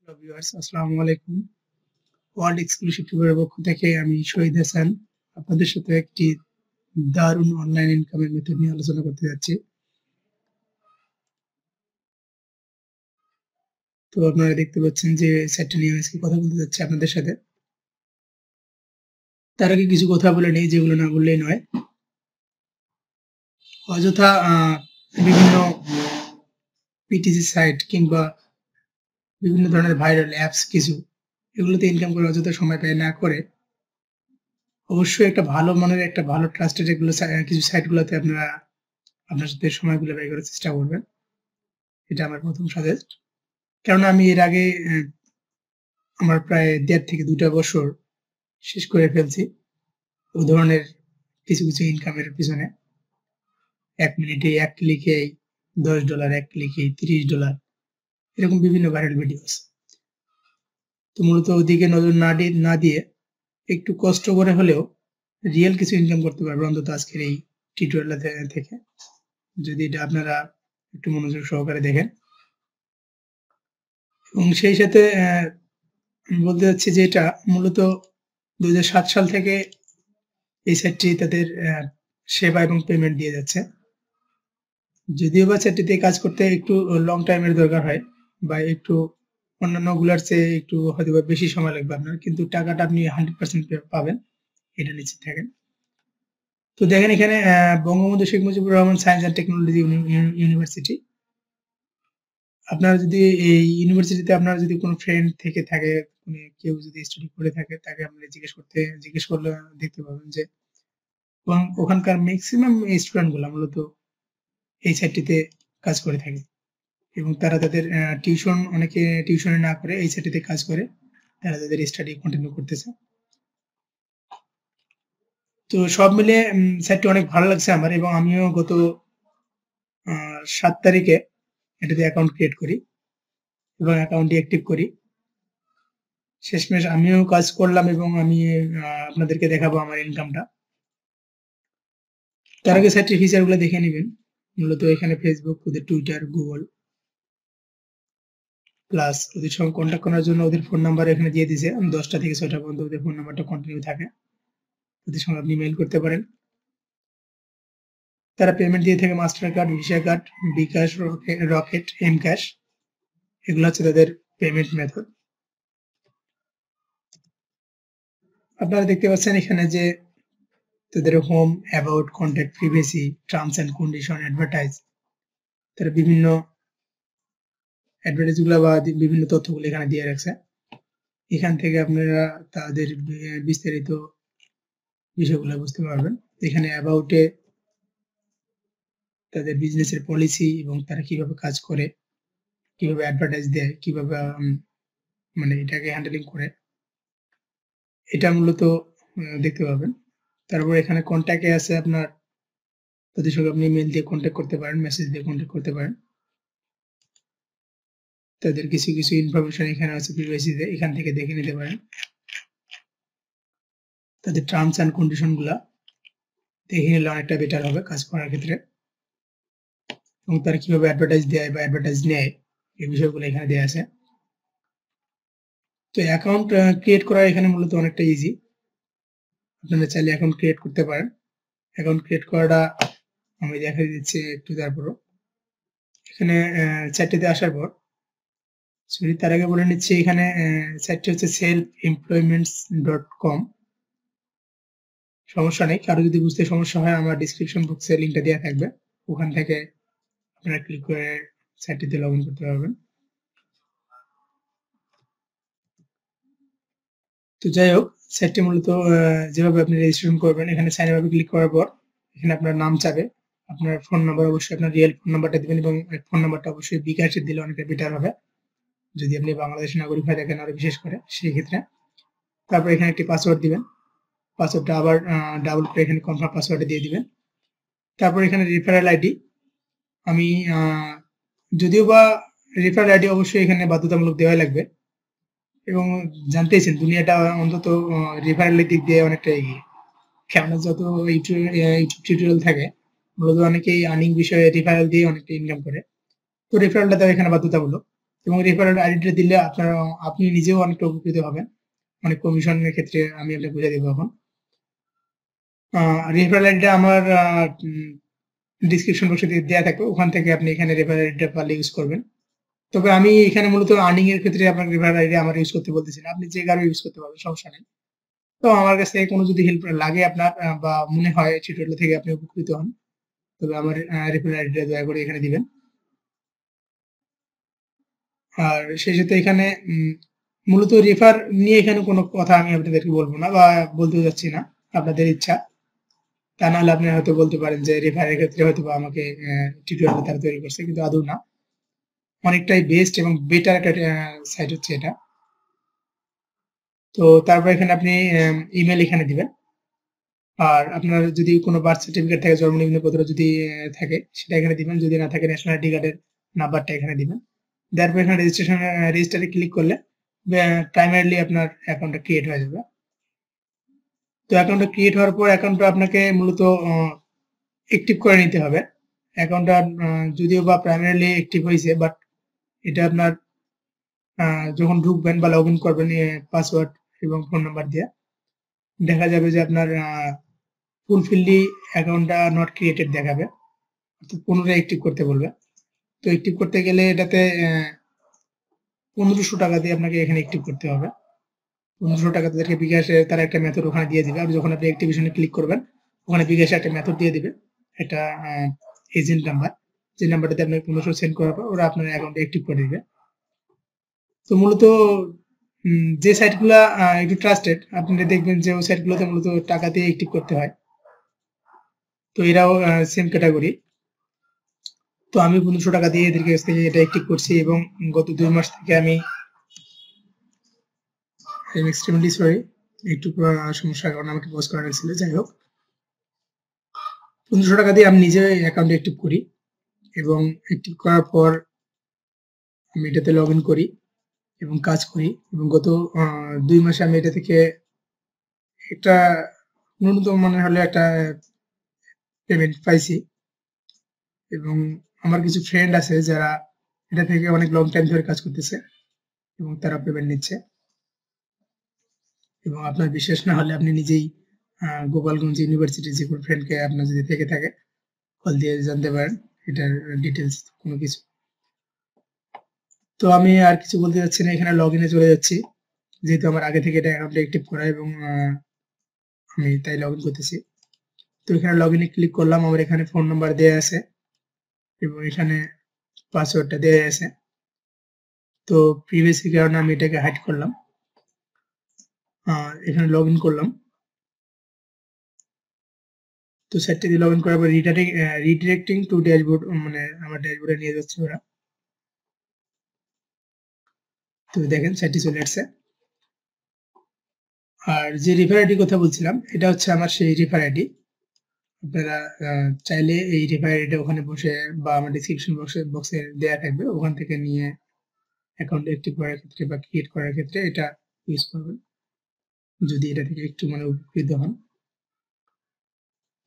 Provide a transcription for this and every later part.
Hello viewers, আসসালামু আলাইকুম। World exclusive টিউবের পক্ষ থেকে আমি শহীদ হাসান আপনাদের সাথে একটি দারুণ অনলাইন ইনকামের মেথড নিয়ে আলোচনা করতে যাচ্ছি। তো আপনারা দেখতে পাচ্ছেন যে সাইটটা নিয়ে আজকে কথা বলতে যাচ্ছি আপনাদের সাথে। তার আগে কিছু কথা বলে নেই, যেগুলো না বললেই নয়। অযথা বিভিন্ন পিটিসি সাইট কিংবা বিভিন্ন ধরনের ভাইরাল অ্যাপস কিছু এগুলোতে ইনকাম করে অযথা সময় ব্যয় না করে অবশ্যই একটা ভালো মানের একটা ভালো ট্রাস্টেড এগুলো কিছু সাইটগুলোতে আপনারা আপনার সাথে সময়গুলো ব্যয় করার চেষ্টা করবেন। এটা আমার প্রথম সাজেস্ট। কেননা আমি এর আগে আমার প্রায় ১.৫ থেকে ২টা বছর শেষ করে ফেলছি ওই ধরনের কিছু ইনকামের পিছনে। ১ মিনিটে ১ ক্লিকেই $১০, ১ ক্লিকেই $৩০ এরকম বিভিন্ন ভাইরাল ভিডিওস। তো মূলত ওদিকে নজর না দিয়ে একটু কষ্ট করে হলেও রিয়েল কিছু ইনকাম করতে পারবেন অন্তত আজকের এই টিউটোরিয়াল থেকে, যদি এটা আপনারা একটু মনোযোগ সহকারে দেখেন। এবং সেই সাথে আমি বলতে চাচ্ছি যে এটা মূলত ২০০৭ সাল থেকে এই সাইটটি তাদের সেবা এবং পেমেন্ট দিয়ে যাচ্ছে। যদিও বা সাইটটিতে কাজ করতে একটু লং টাইমের দরকার হয় বা একটু অন্যান্যগুলার চেয়ে একটু হয়তোবা বেশি সময় লাগবে আপনার, কিন্তু টাকাটা আপনি 100% পাবেন, এটা নিশ্চিত থাকেন। তো দেখেন এখানে Bangabandhu Sheikh Mujibur Rahman science and technology university. আপনারা যদি এই ইউনিভার্সিটিতে আপনার যদি কোনো ফ্রেন্ড থেকে থাকে, কেউ যদি স্টাডি করে থাকে, তাকে আপনি জিজ্ঞেস করলে দেখতে পাবেন যে ওখানকার ম্যাক্সিমাম স্টুডেন্টগুলা মূলত এই সাইটটিতে কাজ করে থাকে এবং তারা তাদের অনেকে টিউশনে না করে এই সাইটটিতে কাজ করে তারা তাদের স্টাডি কন্টিনিউ করতেছে। তো সব মিলিয়ে সাইটটি অনেক ভালো লাগছে আমার, এবং আমিও গত ৭ তারিখে এটাতে অ্যাকাউন্ট ক্রিয়েট করি এবং অ্যাকাউন্টটি অ্যাক্টিভ করি। শেষমেশ আমিও কাজ করলাম এবং আমি আপনাদেরকে দেখাবো আমার ইনকামটা। তার আগে সাইটটির ফিচারগুলো দেখে নেবেন। মূলত এখানে ফেসবুক, ওদের টুইটার, গুগল প্লাস ওদের সঙ্গে কন্ট্যাক্ট করার জন্য ওদের ফোন নাম্বার এখানে দিয়ে দিয়েছে। 10টা থেকে 6টা পর্যন্ত ওদের ফোন নাম্বারটা কন্টিনিউ থাকে, ওদের সঙ্গে আপনি মেইল করতে পারেন। তারা পেমেন্ট দিয়ে থাকে মাস্টার কার্ড, ভিসা কার্ড, বিকাশ, রকেট, এম ক্যাশ, এগুলো হচ্ছে তাদের পেমেন্ট মেথড। আপনারা দেখতে পাচ্ছেন এখানে যে তাদের home, about, contact, privacy, terms and condition, advertise, তারা বিভিন্ন অ্যাডভার্টাইজগুলো বা বিভিন্ন তথ্যগুলো এখানে দিয়ে রাখছে। এখান থেকে আপনারা তাদের বিস্তারিত বিষয়গুলো বুঝতে পারবেন। এখানে অ্যাবাউটে তাদের বিজনেসের পলিসি এবং তারা কিভাবে কাজ করে, কিভাবে অ্যাডভার্টাইজ দেয়, কিভাবে মানে এটাকে হ্যান্ডেলিং করে, এটা মূলত দেখতে পাবেন। তারপর এখানে কন্ট্যাক্টে আছে আপনার, তাদের সঙ্গে আপনি মেইল দিয়ে কন্ট্যাক্ট করতে পারেন, মেসেজ দিয়ে কন্ট্যাক্ট করতে পারেন। তাদের কিছু ইনফরমেশন এখানে আছে প্রিভিয়াসিতে, এখান থেকে দেখে নিতে পারেন। তাদের টার্মস অ্যান্ড কন্ডিশনগুলা দেখে নিলে অনেকটা বেটার হবে কাজ করার ক্ষেত্রে, এবং তারা কিভাবে অ্যাডভার্টাইজ দেয় বা অ্যাডভার্টাইজ নেয় এই বিষয়গুলো এখানে দেওয়া আছে। তো অ্যাকাউন্ট ক্রিয়েট করা এখানে মূলত অনেকটা ইজি। আপনারা চাইলে অ্যাকাউন্ট ক্রিয়েট করতে পারেন। অ্যাকাউন্ট ক্রিয়েট করাটা আমি দেখাই দিচ্ছি একটু। তারপরও এখানে সাইটটিতে আসার পর তার আগে বলে নিচ্ছি, এখানে সাইটটি হচ্ছে selfemployments.com। সমস্যা নেই, কারো যদি বুঝতে সমস্যা হয় আমার ডিসক্রিপশন বক্সে লিঙ্কটা দেওয়া থাকবে, ওখান থেকে আপনারা ক্লিক করে সাইটটিতে লগ ইন করতে পারবেন। তো যাই হোক, সাইটটি মূলত যেভাবে আপনি রেজিস্ট্রেশন করবেন, এখানে সাইন আপে ক্লিক করার পর এখানে আপনার নাম চাবে, আপনার ফোন নাম্বার, অবশ্যই আপনার রিয়েল ফোন নাম্বারটা দিবেন এবং ফোন নাম্বারটা অবশ্যই বিকাশে দিলে অনেকটা বেটার হবে যদি আপনি বাংলাদেশের নাগরিক হয়ে থাকেন, আরো বিশেষ করে সেই ক্ষেত্রে। তারপর এখানে একটি পাসওয়ার্ড দিবেন, পাসওয়ার্ডটা আবার ডাবল করে এখানে কনফার্ম পাসওয়ার্ডে দিয়ে দিবেন। তারপর এখানে রেফারেল আইডি, আমি যদিও বা রেফারেল আইডি অবশ্যই এখানে বাধ্যতামূলক দেওয়াই লাগবে, এবং জানতেইছেন দুনিয়াটা অন্তত রেফারেলের দিক দিয়ে অনেকটা এগিয়ে। কেননা যত ইউটিউব টিউটোরিয়াল থাকে মূলত অনেকেই আর্নিং বিষয়ে রেফারেল দিয়ে অনেকটা ইনকাম করে। তো রেফারেলটা দেওয়া এখানে বাধ্যতামূলক। এবং রেফারেল আইডিটা দিলে আপনি নিজেও অনেকটা উপকৃত হবেন। মানে কমিশনের ক্ষেত্রে আমি আপনাকে বুঝিয়ে দেবো এখন। রেফারেল আইডিটা আমার ডিসক্রিপশন বক্সে দেওয়া থাকবে, ওখান থেকে আপনি এখানে রেফারেল আইডিটা পারলে ইউজ করবেন। তবে আমি এখানে মূলত আর্নিং এর ক্ষেত্রে আপনার রেফারেল আইডি আমার ইউজ করতে বলতেছি না, আপনি যে কারো ইউজ করতে পারবেন, সমস্যা নেই। তো আমার কাছ থেকে কোনো যদি হেল্প লাগে আপনার বা মনে হয় টিউটোরিয়াল থেকে আপনি উপকৃত হন, তবে আমার রেফারেল আইডিটা দয়া করে এখানে দিবেন। আর সেই সাথে এখানে মূলত রেফার নিয়ে এখানে কোনো কথা আমি আপনাদেরকে বলবো না বা বলতেও যাচ্ছি না, আপনাদের ইচ্ছা। তা নাহলে আপনি হয়তো বলতে পারেন যে রেফারের ক্ষেত্রে হয়তো বা আমাকে টিউটোরিয়াল তারা তৈরি করছে, কিন্তু আদৌ না। অনেকটাই বেস্ট এবং বেটার একটা সাইট হচ্ছে এটা। তো তারপর এখানে আপনি ইমেল এখানে দিবেন। আর আপনার যদি কোনো বার্থ সার্টিফিকেট থাকে, জন্ম নিবন্ধন পত্র যদি থাকে সেটা এখানে দিবেন, যদি না থাকে ন্যাশনাল আইডি কার্ডের নাম্বারটা এখানে দিবেন। তারপর এখানে রেজিস্টারে ক্লিক করলে প্রাইমারিলি আপনার অ্যাকাউন্টটা ক্রিয়েট হয়ে যাবে। তো অ্যাকাউন্টটা ক্রিয়েট হওয়ার পর অ্যাকাউন্টটা আপনাকে মূলত অ্যাক্টিভ করে নিতে হবে। অ্যাকাউন্টটা যদিও বা প্রাইমারিলি অ্যাক্টিভ হয়েছে, বাট এটা আপনার যখন ঢুকবেন বা লগ ইন করবেন পাসওয়ার্ড এবং ফোন নাম্বার দিয়ে, দেখা যাবে যে আপনার ফুলফিললি অ্যাকাউন্টটা নট ক্রিয়েটেড দেখাবে, অর্থাৎ পুনরায় অ্যাক্টিভ করতে বলবে। তো অ্যাক্টিভ করতে গেলে এটাতে 1500 টাকা দিয়ে আপনাকে এখানে অ্যাক্টিভ করতে হবে। 1500 টাকা তাদেরকে বিকাশে তারা একটা মেথড ওখানে দিয়ে দিবে। আর যখন আপনি অ্যাক্টিভেশনে ক্লিক করবেন, ওখানে বিকাশে একটা মেথড দিয়ে দিবে, একটা এজেন্ট নাম্বার, যে নাম্বারটাতে আপনাকে 1500 সেন্ড করার পর ওরা আপনার অ্যাকাউন্টে অ্যাক্টিভ করে দিবে। তো মূলত যে সাইটগুলা একটু ট্রাস্টেড, আপনারা দেখবেন যে ওই সাইটগুলোতে মূলত টাকা দিয়ে অ্যাক্টিভ করতে হয়। তো এরাও সেম ক্যাটাগরি। তো আমি 1500 টাকা দিয়ে এদের কাছ থেকে এটা অ্যাক্টিভ করছি এবং গত 2 মাস থেকে আমি এক্সট্রিমলি সরি, একটু সমস্যার কারণে আমাকে পজ করা হয়েছিল। যাই হোক, 1500 টাকা দিয়ে আমি নিজে অ্যাকাউন্টে অ্যাক্টিভ করি এবং অ্যাক্টিভ করার পর আমি এটাতে লগ ইন করি এবং কাজ করি এবং গত 2 মাসে আমি এটা থেকে একটা ন্যূনতম মনে হলে একটা পেমেন্ট পাইছি। এবং আমার কিছু ফ্রেন্ড আছে যারা এটা থেকে অনেক লং টাইম ধরে কাজ করতেছে এবং তারা পেমেন্ট নিচ্ছে। এবং আপনার বিশ্বাস না হলে আপনি নিজেই গোপালগঞ্জ ইউনিভার্সিটির যে কোনো ফ্রেন্ডকে আপনার যদি থেকে থাকে কল দিয়ে জানতে পারেন এটার ডিটেলস কোনো কিছু। তো আমি আর কিছু বলতে যাচ্ছি না, এখানে লগ ইনে চলে যাচ্ছি, যেহেতু আমার আগে থেকে এটা অ্যাকাউন্টটা অ্যাক্টিভ করা এবং আমি তাই লগ ইন করতেছি। তো এখানে লগ ইনে ক্লিক করলাম, আমার এখানে ফোন নাম্বার দেওয়া আছে এবং এখানে পাসওয়ার্ডটা দেওয়া আছে। তো প্রিভিয়াসলি কারণে আমি এটাকে হাইড করলাম। এখানে লগ ইন করলাম। তো সাইটটা দিয়ে লগ ইন করার পর রিডিরেক্টিং টু ড্যাশবোর্ড, মানে আমার ড্যাশবোর্ডে নিয়ে যাচ্ছে ওরা। তো দেখেন সাইটটি চলে আসছে। আর যে রেফার আইডির কথা বলছিলাম, এটা হচ্ছে আমার সেই রেফার আইডি। আপনারা চাইলে এই রেফার আইডিটা ওখানে বসে বা আমার ডিসক্রিপশন বক্সে দেওয়া থাকবে, ওখান থেকে নিয়ে অ্যাকাউন্ট অ্যাক্টিভ করার ক্ষেত্রে বা ক্রিয়েট করার ক্ষেত্রে এটা ইউজ করবেন, যদি এটা থেকে একটু মানে উপকৃত হন।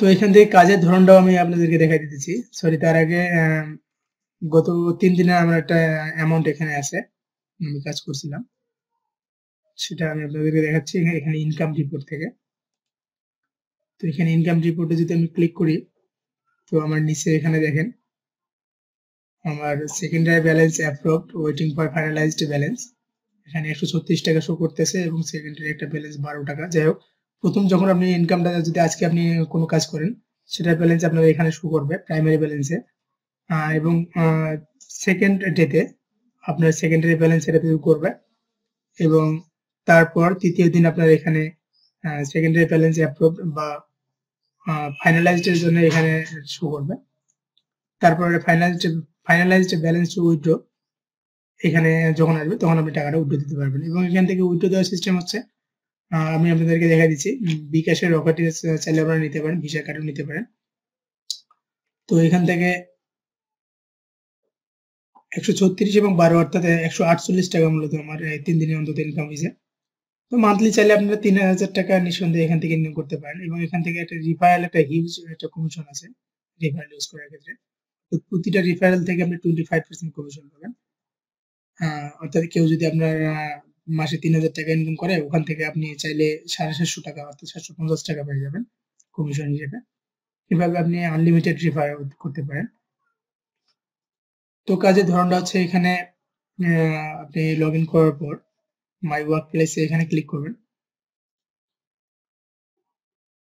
তো এখান থেকে কাজের ধরনটাও আমি আপনাদেরকে দেখাই দিতেছি। সরি, তার আগে গত 3 দিনে আমার একটা অ্যামাউন্ট এখানে আছে, আমি কাজ করছিলাম, সেটা আমি আপনাদেরকে দেখাচ্ছি এখানে ইনকাম রিপোর্ট থেকে। তো এখানে ইনকাম রিপোর্টে যদি আমি ক্লিক করি, তো আমার নিচে এখানে দেখেন আমার secondary balance approved, waiting for finalised balance, এখানে 136 টাকা শো করতেছে এবং সেকেন্ডারি একটা ব্যালেন্স 12 টাকা। যাই হোক, প্রথম যখন আপনি ইনকামটা যদি আজকে আপনি কোনো কাজ করেন, সেটার ব্যালেন্স আপনার এখানে শো করবে প্রাইমারি ব্যালেন্সে, এবং সেকেন্ড ডেতে আপনার সেকেন্ডারি ব্যালেন্স এটা করবে এবং তারপর তৃতীয় দিন আপনার এখানে সেকেন্ডারি ব্যালেন্স অ্যাপ্রুভড বা ফাইনালাইজড এর জন্য এখানে শো করবে। তারপরে ফাইনালাইজড ব্যালেন্স টু উইথড্র এখানে যখন আসবে তখন আপনি টাকাটা উইথড্র দিতে পারবেন। এবং এখান থেকে উইথড্র দেওয়ার সিস্টেম হচ্ছে, আমি আপনাদেরকে দেখা দিচ্ছি, বিকাশের রকেট চাইলে আপনারা নিতে পারেন, ভিসা কার্ডও নিতে পারেন। তো এখান থেকে 136 এবং 12 অর্থাৎ 148 টাকা মূলত আমার 3 দিনের অন্তত ইনকাম হয়েছে। তো মান্থলি চাইলে আপনারা 3000 টাকা নিঃসন্দেহে এখান থেকে ইনকাম করতে পারেন। এবং এখান থেকে একটা রিফারেল, একটা হিউজ একটা কমিশন আছে রিফারেল ইউজ করার ক্ষেত্রে। তো প্রতিটা রিফারেল থেকে আপনি 25% কমিশন পাবেন। অর্থাৎ কেউ যদি আপনার মাসে ৩,০০০ টাকা ইনকাম করে, ওখান থেকে আপনি চাইলে ৭৫০ টাকা অর্থাৎ ৭৫০ টাকা পেয়ে যাবেন কমিশন হিসেবে। এভাবে আপনি আনলিমিটেড রেফার করতে পারেন। তো কাজের ধরনটা হচ্ছে এখানে আপনি লগইন করার পর মাই ওয়ার্ক প্লেসে এখানে ক্লিক করবেন।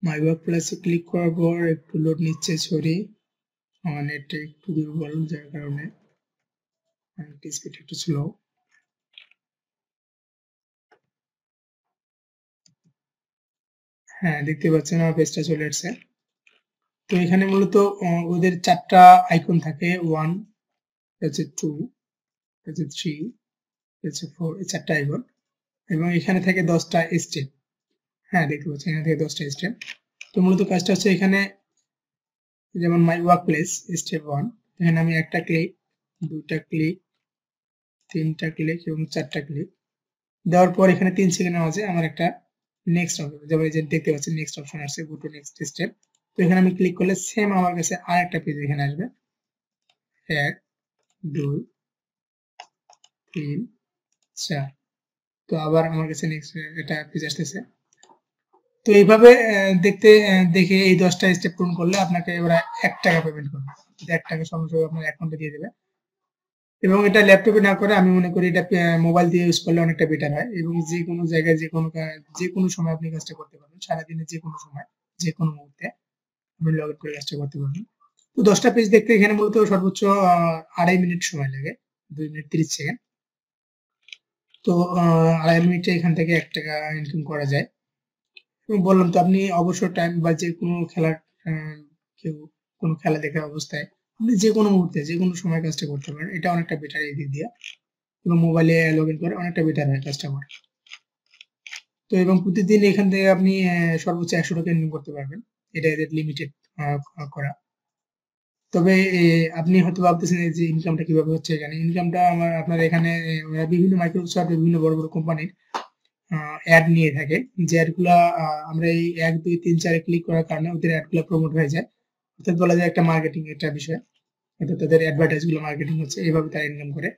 মাই ওয়ার্ক প্লেসে ক্লিক করার পর একটু লোড নিচ্ছে, সরি আমার নেটটা একটু দুর্বল যার কারণে স্পিড একটু স্লো। হ্যাঁ, দেখতে পাচ্ছেন আমার পেজটা চলে আসছে। তো এখানে মূলত ওদের ৪টা আইকন থাকে, 1 হচ্ছে 2 হচ্ছে 3 হচ্ছে 4, এই ৪টা আইকন এবং এখানে থাকে 10টা স্টেপ। হ্যাঁ, দেখতে পাচ্ছেন এখানে থেকে 10টা স্টেপ। তো মূলত কাজটা হচ্ছে এখানে যেমন মাই ওয়ার্ক প্লেস স্টেপ 1, এখানে আমি 1টা ক্লিক, 2টা ক্লিক, 3টা ক্লিক এবং 4টা ক্লিক দেওয়ার পর এখানে 3 সেকেন্ডের মাঝে আমার একটা নেক্সট অপশন, যেমন এই যে দেখতে পাচ্ছেন নেক্সট অপশন আসছে, গো টু নেক্সট স্টেপ। তো এখানে আমি ক্লিক করলে সেম আমার কাছে আরেকটা পেজ এখানে আসবে, 1 2 3 4। তো আবার আমার কাছে নেক্সট এটা পেজ আসতেছে। তো এইভাবে দেখে এই 10টা স্টেপ পূরণ করলে আপনাকে ওরা 1 টাকা পেমেন্ট করবে। 1 টাকা সঙ্গে সঙ্গে আপনার অ্যাকাউন্টে দিয়ে দেবে। এবং এটা ল্যাপটপে না করে আমি মনে করি এটা মোবাইল দিয়ে ইউজ করলে অনেকটা বেটার হয় এবং যে কোনো জায়গায় যে কোনো সময় আপনি কাজটা করতে পারবেন। সারাদিনে যে কোনো সময়, যে কোনো মুহূর্তে আপনি লগ ইন করে কাজটা করতে পারবেন। তো 10টা পেজ দেখতে এখানে মূলত সর্বোচ্চ 2.5 মিনিট সময় লাগে, 2 মিনিট 30 সেকেন্ড। তো 2.5 মিনিটে এখান থেকে 1 টাকা ইনকাম করা যায়। এবং বললাম তো আপনি অবসর টাইম বা যে কোনো খেলার কেউ কোনো খেলা দেখার অবস্থায় আপনি যে কোনো মুহূর্তে যে কোনো সময় কাজটা করতে পারেন। এটা অনেকটা বেটার এই দিক দিয়ে এবং মোবাইলে লগ ইন করে অনেকটা বেটার হয় কাজটা আমার। তো এবং প্রতিদিন এখান থেকে আপনি সর্বোচ্চ ১০০ টাকা ইনকাম করতে পারবেন। এটা এদের লিমিটেড করা। তবে আপনি হয়তো ভাবতেছেন যে ইনকামটা কিভাবে হচ্ছে এখানে। ইনকামটা আপনার এখানে বিভিন্ন মাইক্রোসফট বিভিন্ন বড়, বড় কোম্পানির অ্যাড নিয়ে থাকে। যে অ্যাডগুলা আমরা এই ১, ২, ৩, ৪ এ ক্লিক করার কারণে ওদের অ্যাডগুলা প্রমোট হয়ে যায়। অর্থাৎ বলা যায় একটা মার্কেটিং একটা বিষয়। অর্থাৎ তাদের অ্যাডভার্টাইজ গুলো মার্কেটিং হচ্ছে। এভাবে তারা ইনকাম করে।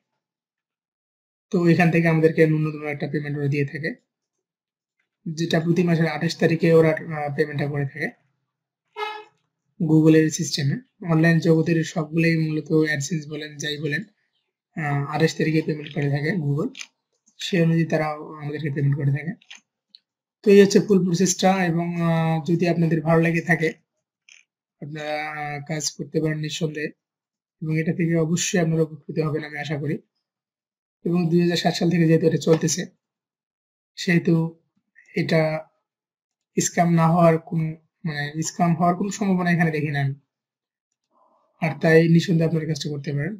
তো এখান থেকে আমাদেরকে ন্যূনতম একটা পেমেন্ট ওরা দিয়ে থাকে। যেটা প্রতি মাসের ২৮ তারিখে ওরা পেমেন্টটা করে থাকে। গুগলের সিস্টেমে। অনলাইন জগতের সবগুলোই মূলত অ্যাডসেন্স বলেন, যাই বলেন ২৮ তারিখে পেমেন্ট করে থাকে গুগল। সেই অনুযায়ী তারা আমাদেরকে পেমেন্ট করে থাকে। তো এই হচ্ছে ফুল প্রসেসটা এবং যদি আপনাদের ভালো লেগে থাকে আপনারা কাজ করতে পারেন নিঃসন্দেহে এবং এটা থেকে অবশ্যই আপনারা উপকৃত হবেন আমি আশা করি। এবং ২০০৭ সাল থেকে যেহেতু এটা চলতেছে সেহেতু এটা স্ক্যাম না হওয়ার কোনো স্ক্যাম হওয়ার কোনো সম্ভাবনা এখানে দেখি না আমি। আর তাই নিঃসন্দেহে আপনারা কাজটা করতে পারেন।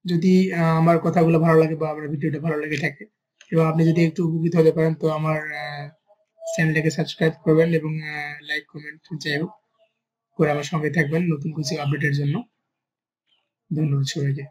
যদি আমার কথাগুলো ভালো লাগে বা আমার ভিডিওটা ভালো লেগে থাকে এবং আপনি যদি একটু উপকৃত হতে পারেন তো আমার চ্যানেলটাকে সাবস্ক্রাইব করবেন এবং লাইক কমেন্ট যাই হোক করে আমার সঙ্গে থাকবেন নতুন কিছু আপডেটের জন্য। ধন্যবাদ সবাইকে।